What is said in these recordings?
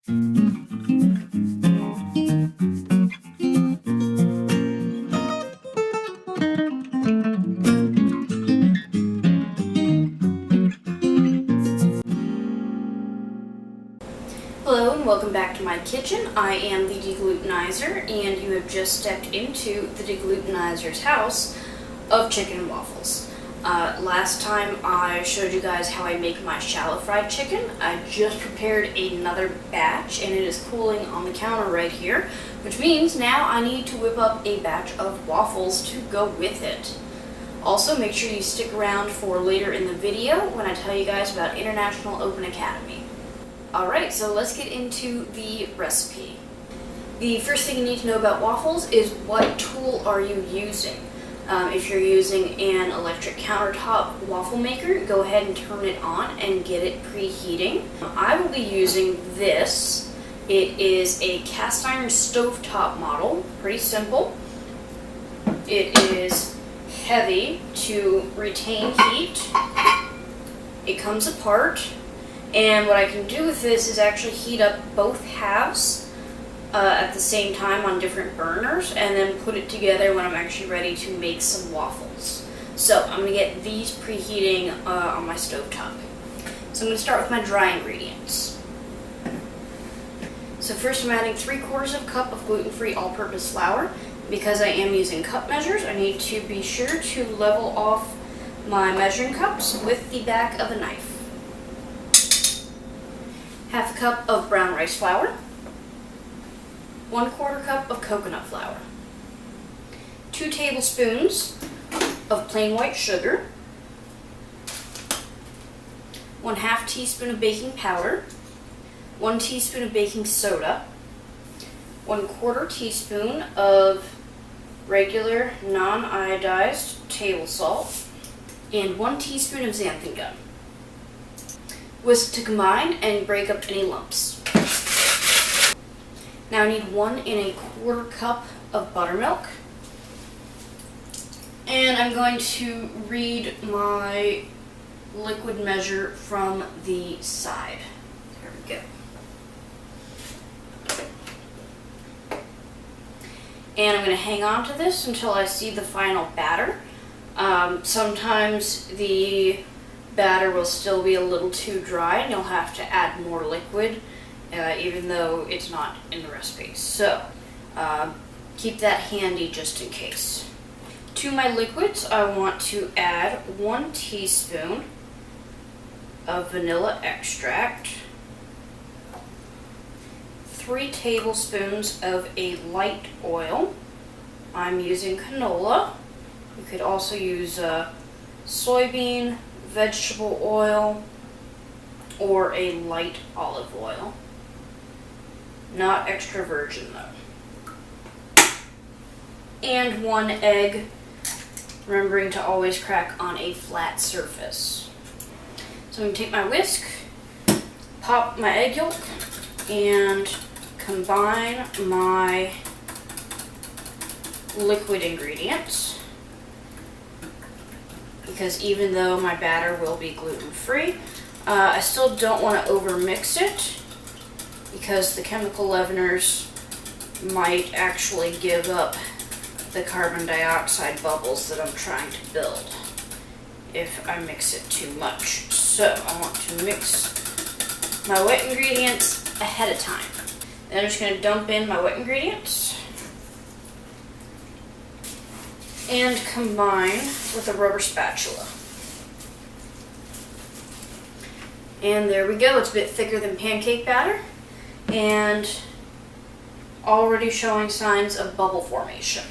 Hello and welcome back to my kitchen. I am the Deglutenizer, and you have just stepped into the Deglutenizer's house of chicken and waffles. Last time I showed you guys how I make my shallow fried chicken. I just prepared another batch and it is cooling on the counter right here, which means now I need to whip up a batch of waffles to go with it. Also, make sure you stick around for later in the video when I tell you guys about International Open Academy. Alright, so let's get into the recipe. The first thing you need to know about waffles is what tool are you using. If you're using an electric countertop waffle maker, go ahead and turn it on and get it preheating. I will be using this. It is a cast iron stovetop model, pretty simple. It is heavy to retain heat. It comes apart. And what I can do with this is actually heat up both halves at the same time on different burners and then put it together when I'm actually ready to make some waffles. So I'm going to get these preheating on my stovetop. So I'm going to start with my dry ingredients. So first I'm adding 3/4 cup of gluten-free all-purpose flour. Because I am using cup measures, I need to be sure to level off my measuring cups with the back of a knife. 1/2 cup of brown rice flour, 1/4 cup of coconut flour, 2 tablespoons of plain white sugar, 1/2 teaspoon of baking powder, 1 teaspoon of baking soda, 1/4 teaspoon of regular non-iodized table salt, and 1 teaspoon of xanthan gum. Whisk to combine and break up any lumps. Now I need 1 1/4 cup of buttermilk. And I'm going to read my liquid measure from the side. There we go. And I'm going to hang on to this until I see the final batter. Sometimes the batter will still be a little too dry and you'll have to add more liquid even though it's not in the recipe. So keep that handy just in case. To my liquids, I want to add 1 teaspoon of vanilla extract, 3 tablespoons of a light oil. I'm using canola. You could also use soybean, vegetable oil, or a light olive oil. Not extra virgin though. And 1 egg, remembering to always crack on a flat surface. So I'm going to take my whisk, pop my egg yolk, and combine my liquid ingredients. Because even though my batter will be gluten-free, I still don't want to overmix it because the chemical leaveners might actually give up the carbon dioxide bubbles that I'm trying to build if I mix it too much. So I want to mix my wet ingredients ahead of time. Then I'm just going to dump in my wet ingredients and combine with a rubber spatula. And there we go. It's a bit thicker than pancake batter and already showing signs of bubble formation.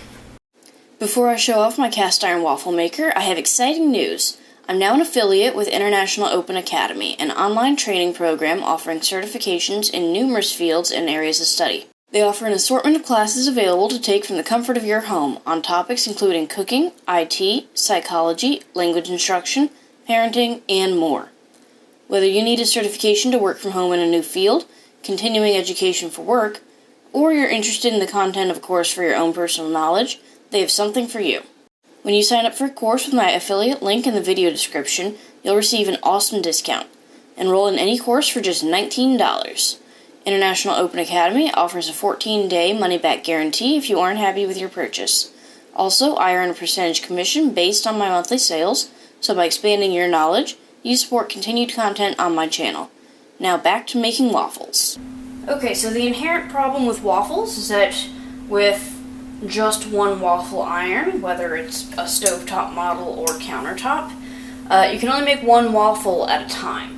Before I show off my cast iron waffle maker, I have exciting news. I'm now an affiliate with International Open Academy, an online training program offering certifications in numerous fields and areas of study. They offer an assortment of classes available to take from the comfort of your home on topics including cooking, IT, psychology, language instruction, parenting, and more. Whether you need a certification to work from home in a new field, continuing education for work, or you're interested in the content of a course for your own personal knowledge, they have something for you. When you sign up for a course with my affiliate link in the video description, you'll receive an awesome discount. Enroll in any course for just $19. International Open Academy offers a 14-day money-back guarantee if you aren't happy with your purchase. Also, I earn a percentage commission based on my monthly sales, so by expanding your knowledge, you support continued content on my channel. Now back to making waffles. Okay, so the inherent problem with waffles is that with just one waffle iron, whether it's a stovetop model or countertop, you can only make one waffle at a time.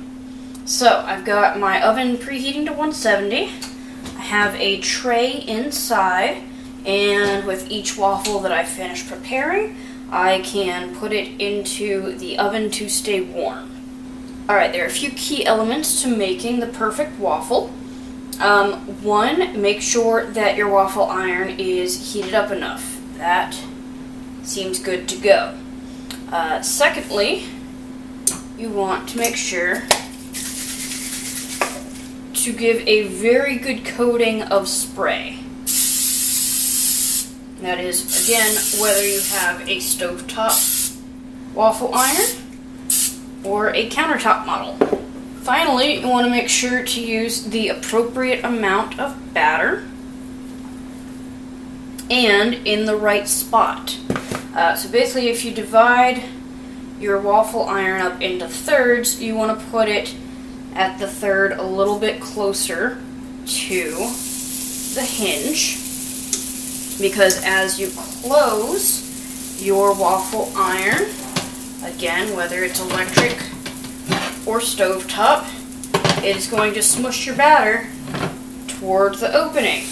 So I've got my oven preheating to 170. I have a tray inside, and with each waffle that I finish preparing, I can put it into the oven to stay warm. Alright, there are a few key elements to making the perfect waffle. One, make sure that your waffle iron is heated up enough. That seems good to go. Secondly, you want to make sure to give a very good coating of spray. That is, again, whether you have a stovetop waffle iron or a countertop model. Finally, you want to make sure to use the appropriate amount of batter and in the right spot. So basically, if you divide your waffle iron up into thirds, you want to put it at the third a little bit closer to the hinge, because as you close your waffle iron, again, whether it's electric or stovetop, it's going to smush your batter towards the opening.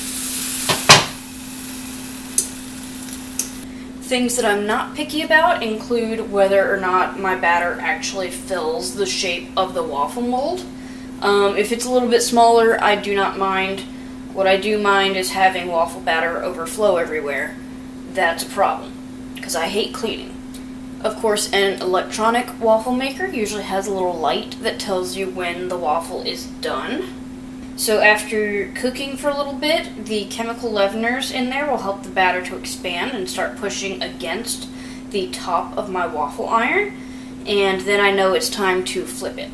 Things that I'm not picky about include whether or not my batter actually fills the shape of the waffle mold. If it's a little bit smaller, I do not mind. What I do mind is having waffle batter overflow everywhere. That's a problem, because I hate cleaning. Of course, an electronic waffle maker usually has a little light that tells you when the waffle is done. So after cooking for a little bit, the chemical leaveners in there will help the batter to expand and start pushing against the top of my waffle iron, and then I know it's time to flip it.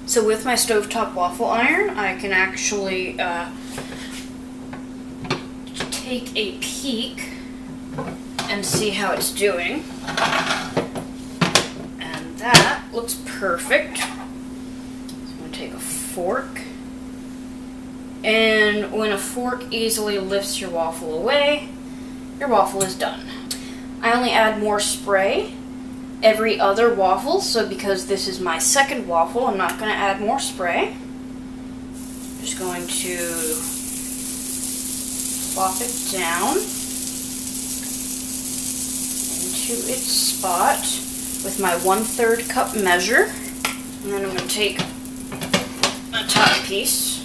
So with my stovetop waffle iron, I can actually take a peek and see how it's doing. And that looks perfect. So I'm going to take a fork. And when a fork easily lifts your waffle away, your waffle is done. I only add more spray every other waffle, so because this is my second waffle, I'm not going to add more spray. I'm just going to plop it down into its spot with my 1/3 cup measure. And then I'm going to take a top piece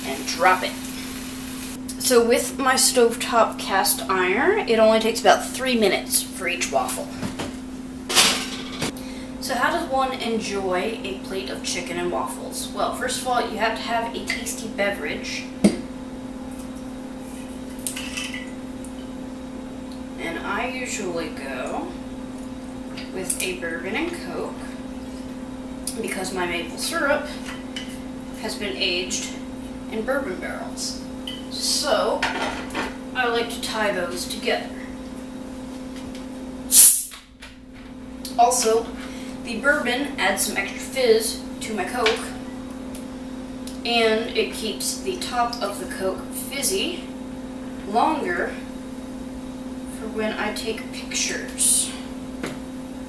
and drop it. So with my stovetop cast iron, it only takes about 3 minutes for each waffle. So how does one enjoy a plate of chicken and waffles? Well, first of all, you have to have a tasty beverage. And I usually go with a bourbon and Coke, because my maple syrup has been aged in bourbon barrels. So I like to tie those together. Also, the bourbon adds some extra fizz to my Coke, and it keeps the top of the Coke fizzy longer for when I take pictures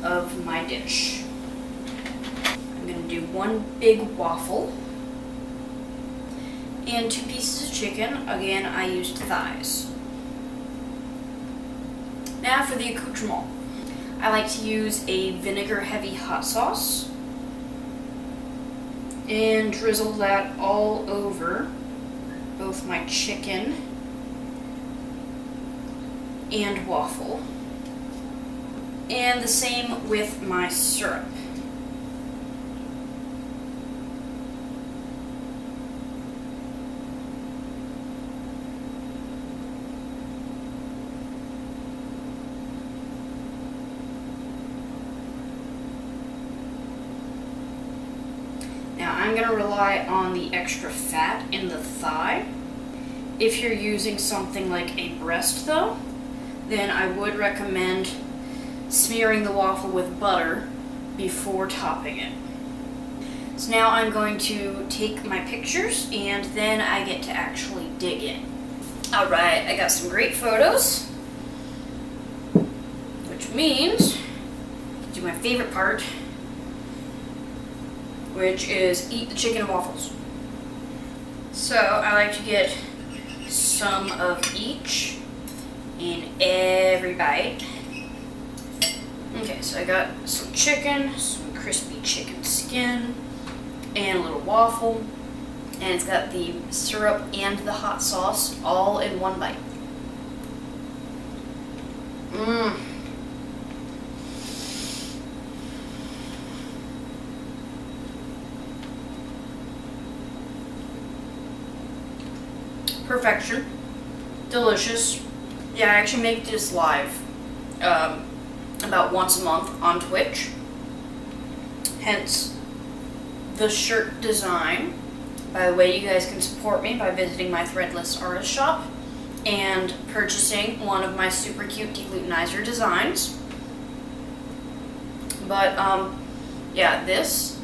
of my dish. I'm going to do one big waffle and 2 pieces of chicken. Again, I used thighs. Now for the accoutrement. I like to use a vinegar-heavy hot sauce and drizzle that all over both my chicken and waffle. And the same with my syrup. I'm going to rely on the extra fat in the thigh. If you're using something like a breast though, then I would recommend smearing the waffle with butter before topping it. So now I'm going to take my pictures and then I get to actually dig in. Alright, I got some great photos, which means do my favorite part, which is eat the chicken and waffles. So I like to get some of each in every bite. Okay, so I got some chicken, some crispy chicken skin, and a little waffle, and it's got the syrup and the hot sauce all in one bite. Mmm. Perfection. Delicious. Yeah, I actually make this live about once a month on Twitch. Hence the shirt design. By the way, you guys can support me by visiting my Threadless artist shop and purchasing one of my super cute Deglutenizer designs. But yeah, this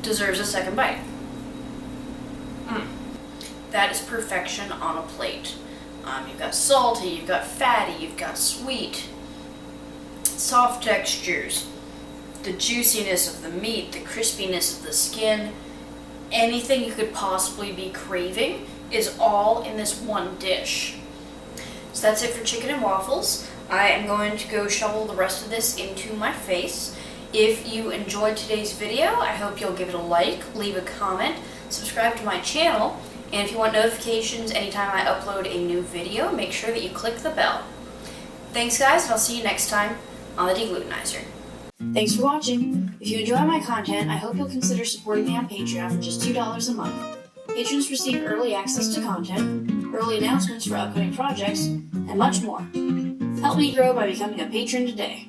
deserves a second bite. That is perfection on a plate. You've got salty, you've got fatty, you've got sweet, soft textures, the juiciness of the meat, the crispiness of the skin. Anything you could possibly be craving is all in this one dish. So that's it for chicken and waffles. I am going to go shovel the rest of this into my face. If you enjoyed today's video, I hope you'll give it a like, leave a comment, subscribe to my channel, and if you want notifications anytime I upload a new video, make sure that you click the bell. Thanks guys, and I'll see you next time on the Deglutenizer. Thanks for watching. If you enjoy my content, I hope you'll consider supporting me on Patreon for just $2 a month. Patrons receive early access to content, early announcements for upcoming projects, and much more. Help me grow by becoming a patron today.